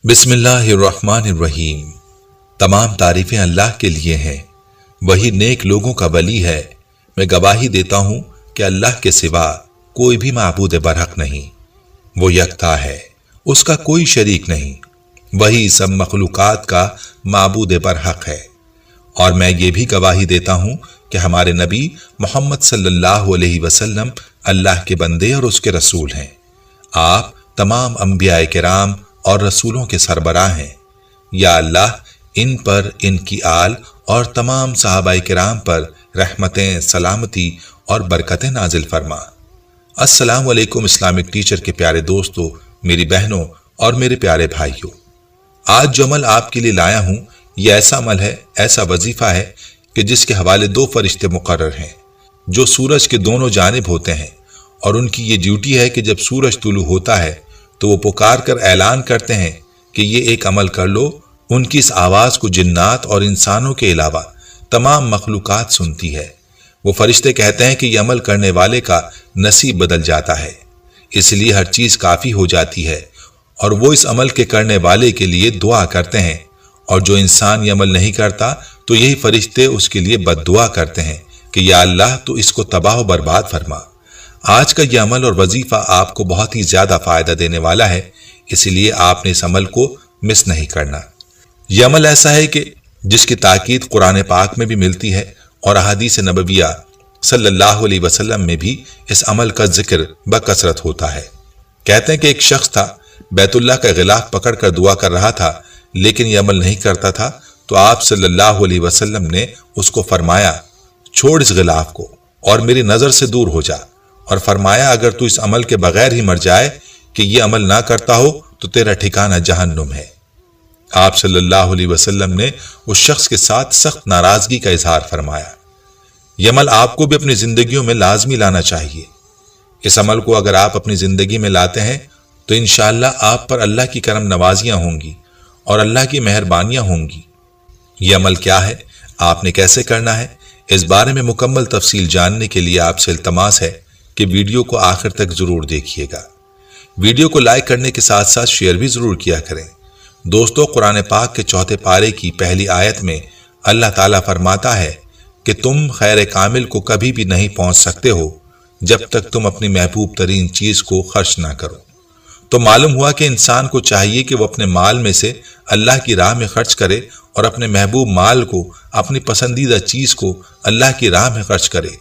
बिस्मिल्लाहिर्रहमानिर्रहीम। तमाम तारीफें अल्लाह के लिए हैं, वही नेक लोगों का वली है। मैं गवाही देता हूं कि अल्लाह के सिवा कोई भी माबूद बरहक नहीं, वो यकता है, उसका कोई शरीक नहीं, वही सब मखलूकात का माबूद बरहक है। और मैं ये भी गवाही देता हूं कि हमारे नबी मोहम्मद सल्लल्लाहु अलैहि वसल्लम अल्लाह के बंदे और उसके रसूल हैं। आप तमाम अंबिया किराम और रसूलों के सरबराह हैं। या अल्लाह इन पर, इनकी आल और तमाम सहाबाए किराम पर रहमतें, सलामती और बरकतें नाजिल फरमा। अस्सलाम वालेकुम इस्लामिक टीचर के प्यारे दोस्तों, मेरी बहनों और मेरे प्यारे भाइयों, आज जो अमल आपके लिए लाया हूं, यह ऐसा अमल है, ऐसा वजीफा है कि जिसके हवाले दो फरिश्ते मुकर्रर हैं जो सूरज के दोनों जानिब होते हैं, और उनकी ये ड्यूटी है कि जब सूरज तुलू होता है तो वो पुकार कर ऐलान करते हैं कि ये एक अमल कर लो। उनकी इस आवाज को जिन्नात और इंसानों के अलावा तमाम मखलूकात सुनती है। वो फरिश्ते कहते हैं कि ये अमल करने वाले का नसीब बदल जाता है, इसलिए हर चीज काफी हो जाती है, और वो इस अमल के करने वाले के लिए दुआ करते हैं। और जो इंसान ये अमल नहीं करता तो यही फरिश्ते उसके लिए बद्दुआ करते हैं कि या अल्लाह तो इसको तबाह बर्बाद फरमा। आज का यह अमल और वजीफा आपको बहुत ही ज्यादा फायदा देने वाला है, इसलिए आपने इस अमल को मिस नहीं करना। यह अमल ऐसा है कि जिसकी ताकीद कुरान पाक में भी मिलती है और अहादीस नबविया सल्लल्लाहु अलैहि वसल्लम में भी इस अमल का जिक्र बकसरत होता है। कहते हैं कि एक शख्स था, बैतुल्लाह का गिलाफ पकड़कर दुआ कर रहा था, लेकिन यह अमल नहीं करता था। तो आप सल्लल्लाहु अलैहि वसल्लम ने उसको फरमाया, छोड़ इस गिलाफ को और मेरी नजर से दूर हो जा, और फरमाया अगर तू इस अमल के बगैर ही मर जाए कि ये अमल ना करता हो तो तेरा ठिकाना जहन्नुम है। आप सल्लल्लाहु अलैहि वसल्लम ने उस शख्स के साथ सख्त नाराजगी का इजहार फरमाया। यह अमल आपको भी अपनी जिंदगियों में लाजमी लाना चाहिए। इस अमल को अगर आप अपनी जिंदगी में लाते हैं तो इंशाअल्लाह आप पर अल्लाह की करम नवाजियां होंगी और अल्लाह की मेहरबानियां होंगी। यह अमल क्या है, आपने कैसे करना है, इस बारे में मुकम्मल तफसील जानने के लिए आपसे इल्तमास है कि वीडियो को आखिर तक जरूर देखिएगा। वीडियो को लाइक करने के साथ साथ शेयर भी जरूर किया करें। दोस्तों, कुरान पाक के चौथे पारे की पहली आयत में अल्लाह ताला फरमाता है कि तुम खैर कामिल को कभी भी नहीं पहुंच सकते हो जब तक तुम अपनी महबूब तरीन चीज को खर्च ना करो। तो मालूम हुआ कि इंसान को चाहिए कि वो अपने माल में से अल्लाह की राह में खर्च करे और अपने महबूब माल को, अपनी पसंदीदा चीज को अल्लाह की राह में खर्च करे,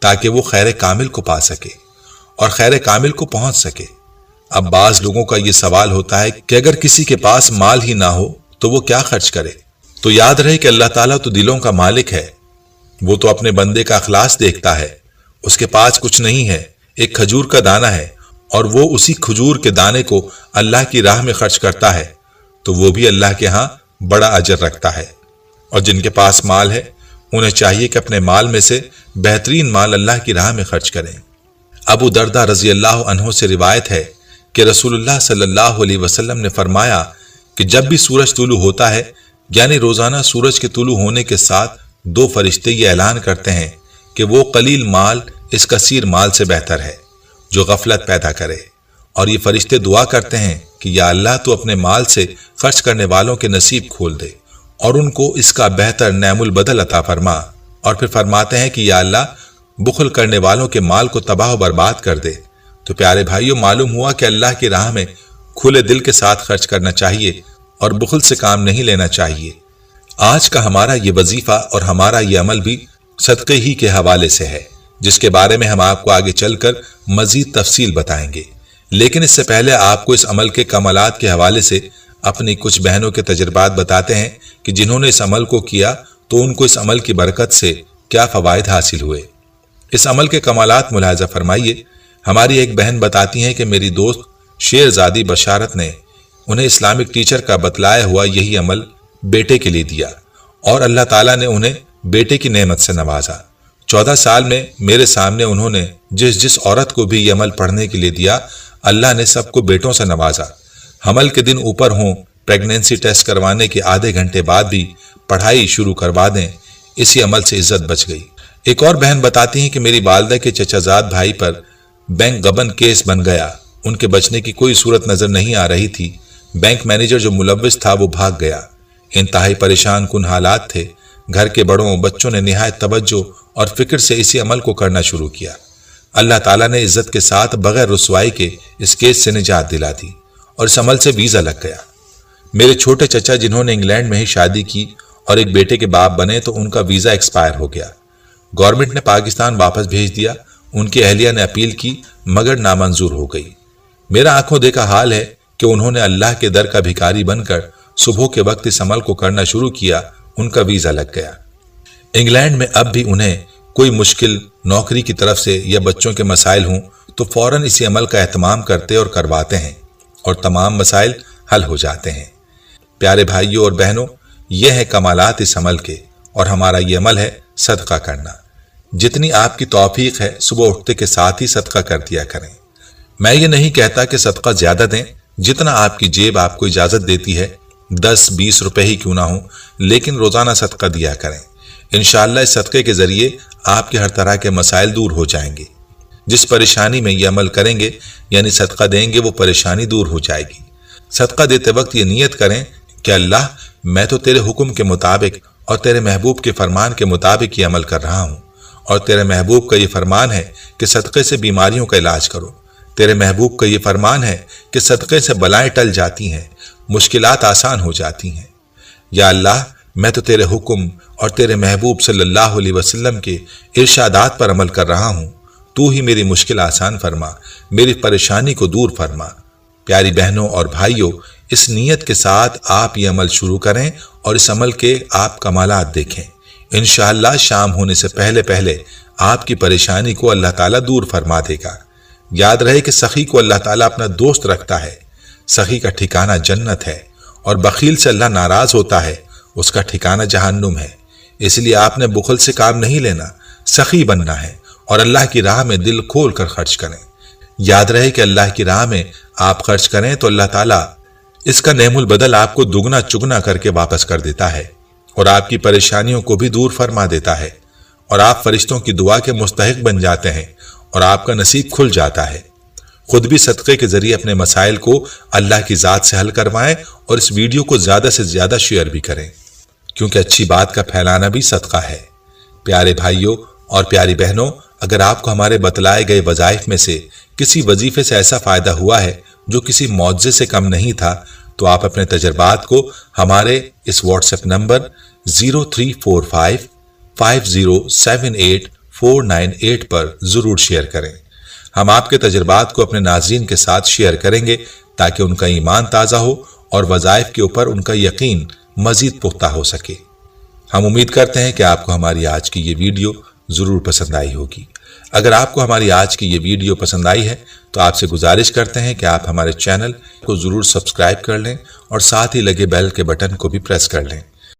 ताकि वो खैर कामिल को पा सके और खैर कामिल को पहुंच सके। अब बाज लोगों का ये सवाल होता है कि अगर किसी के पास माल ही ना हो तो वो क्या खर्च करे। तो याद रहे कि अल्लाह ताला तो दिलों का मालिक है, वो तो अपने बंदे का अखलास देखता है। उसके पास कुछ नहीं है, एक खजूर का दाना है, और वो उसी खजूर के दाने को अल्लाह की राह में खर्च करता है, तो वो भी अल्लाह के यहाँ बड़ा अजर रखता है। और जिनके पास माल है उन्हें चाहिए कि अपने माल में से बेहतरीन माल अल्लाह की राह में खर्च करें। अबू दरदा रजी अल्लाह अन्हु से रिवायत है कि रसूलुल्लाह सल्लल्लाहु अलैहि वसल्लम ने फरमाया कि जब भी सूरज तुलू होता है, यानी रोजाना सूरज के तुलू होने के साथ, दो फरिश्ते ये ऐलान करते हैं कि वो कलील माल इस कसीर माल से बेहतर है जो गफलत पैदा करे। और ये फरिश्ते दुआ करते हैं कि या अल्लाह तो अपने माल से खर्च करने वालों के नसीब खोल दे और उनको इसका बेहतर नैमुल बदल अता फरमा। और फिर फरमाते हैं कि या अल्लाह बुखल करने वालों के माल को तबाह बर्बाद कर दे। तो प्यारे भाइयों, मालूम हुआ कि अल्लाह की राह में खुले दिल के साथ खर्च करना चाहिए और बुखल से काम नहीं लेना चाहिए। आज का हमारा ये वजीफा और हमारा ये अमल भी सदक़े ही के हवाले से है, जिसके बारे में हम आपको आगे चलकर मजीद तफसील बताएंगे। लेकिन इससे पहले आपको इस अमल के कमालात के हवाले से अपनी कुछ बहनों के तजुर्बात बताते हैं कि जिन्होंने इस अमल को किया तो उनको इस अमल की बरकत से क्या फवायद हासिल हुए। इस अमल के कमालात मुलाहिजा फरमाइए। हमारी एक बहन बताती हैं कि मेरी दोस्त शेरजादी बशारत ने उन्हें इस्लामिक टीचर का बतलाया हुआ यही अमल बेटे के लिए दिया, और अल्लाह ताला ने उन्हें बेटे की नेमत से नवाजा। 14 साल में मेरे सामने उन्होंने जिस औरत को भी यह अमल पढ़ने के लिए दिया, अल्लाह ने सबको बेटों से नवाजा। हमल के दिन ऊपर हों, प्रेगनेंसी टेस्ट करवाने के आधे घंटे बाद भी पढ़ाई शुरू करवा दें, इसी अमल से इज्जत बच गई। एक और बहन बताती हैं कि मेरी वालदा के चचाजाद भाई पर बैंक गबन केस बन गया। उनके बचने की कोई सूरत नजर नहीं आ रही थी। बैंक मैनेजर जो मुलव्विस था वो भाग गया। इंतहाई परेशान कुन हालात थे। घर के बड़ों बच्चों ने निहायत तवज्जो और फिक्र से इसी अमल को करना शुरू किया। अल्लाह ताला ने इज्जत के साथ बगैर रुसवाई के इस केस से निजात दिला दी और इस अमल से वीजा लग गया। मेरे छोटे चचा जिन्होंने इंग्लैंड में ही शादी की और एक बेटे के बाप बने तो उनका वीजा एक्सपायर हो गया। गवर्नमेंट ने पाकिस्तान वापस भेज दिया। उनकी अहलिया ने अपील की मगर नामंजूर हो गई। मेरा आंखों देखा हाल है कि उन्होंने अल्लाह के दर का भिखारी बनकर सुबह के वक्त इस अमल को करना शुरू किया। उनका वीजा लग गया। इंग्लैंड में अब भी उन्हें कोई मुश्किल नौकरी की तरफ से या बच्चों के मसाइल हों तो फौरन इसी अमल का एहतमाम करते और करवाते हैं और तमाम मसाइल हल हो जाते हैं। प्यारे भाइयों और बहनों, यह है कमालात इस अमल के और हमारा ये अमल है सदका करना। जितनी आपकी तौफीक है सुबह उठते के साथ ही सदका कर दिया करें। मैं ये नहीं कहता कि सदका ज्यादा दें, जितना आपकी जेब आपको इजाजत देती है, 10-20 रुपए ही क्यों ना हो, लेकिन रोजाना सदका दिया करें। इंशाअल्लाह इस सदके के जरिए आपके हर तरह के मसाइल दूर हो जाएंगे। जिस परेशानी में ये अमल करेंगे यानी सदका देंगे वो परेशानी दूर हो जाएगी। सदका देते वक्त ये नियत करें कि अल्लाह मैं तो तेरे हुक्म के मुताबिक और तेरे महबूब के फरमान के मुताबिक ये अमल कर रहा हूँ और तेरे महबूब का ये फरमान है कि सदक़े से बीमारियों का इलाज करो। तेरे महबूब का ये फरमान है कि सदक़े से बलाएं टल जाती हैं, मुश्किलात आसान हो जाती हैं। या अल्लाह मैं तो तेरे हुक्म और तेरे महबूब सल्लल्लाहु अलैहि वसल्लम के इरशादात पर अमल कर रहा हूँ। तू ही मेरी मुश्किल आसान फरमा, मेरी परेशानी को दूर फरमा। प्यारी बहनों और भाइयों, इस नीयत के साथ आप ये अमल शुरू करें और इस अमल के आप कमालात देखें। इंशाअल्लाह शाम होने से पहले पहले आपकी परेशानी को अल्लाह ताला दूर फरमा देगा। याद रहे कि सखी को अल्लाह ताला अपना दोस्त रखता है। सखी का ठिकाना जन्नत है और बखील से अल्लाह नाराज होता है, उसका ठिकाना जहन्नुम है। इसलिए आपने बुखल से काम नहीं लेना, सखी बनना है और अल्लाह की राह में दिल खोल कर खर्च करें। याद रहे कि अल्लाह की राह में आप खर्च करें तो अल्लाह ताला इसका नेमुल बदल आपको दुगना चुगना करके वापस कर देता है और आपकी परेशानियों को भी दूर फरमा देता है और आप फरिश्तों की दुआ के मुस्तहिक बन जाते हैं और आपका नसीब खुल जाता है। खुद भी सदक़े के जरिए अपने मसाइल को अल्लाह की ज़ात से हल करवाएं और इस वीडियो को ज़्यादा से ज़्यादा शेयर भी करें, क्योंकि अच्छी बात का फैलाना भी सदका है। प्यारे भाइयों और प्यारी बहनों, अगर आपको हमारे बतलाए गए वज़ाइफ में से किसी वजीफे से ऐसा फ़ायदा हुआ है जो किसी मौजज़े से कम नहीं था, तो आप अपने तजर्बात को हमारे इस व्हाट्सएप नंबर 0345507849 पर ज़रूर शेयर करें। हम आपके तजर्बात को अपने नाज़रीन के साथ शेयर करेंगे ताकि उनका ईमान ताज़ा हो और वज़ाइफ के ऊपर उनका यकीन मज़ीद पुख्ता हो सके। हम उम्मीद करते हैं कि आपको हमारी आज की ये वीडियो ज़रूर पसंद आई होगी। अगर आपको हमारी आज की ये वीडियो पसंद आई है तो आपसे गुजारिश करते हैं कि आप हमारे चैनल को ज़रूर सब्सक्राइब कर लें और साथ ही लगे बेल के बटन को भी प्रेस कर लें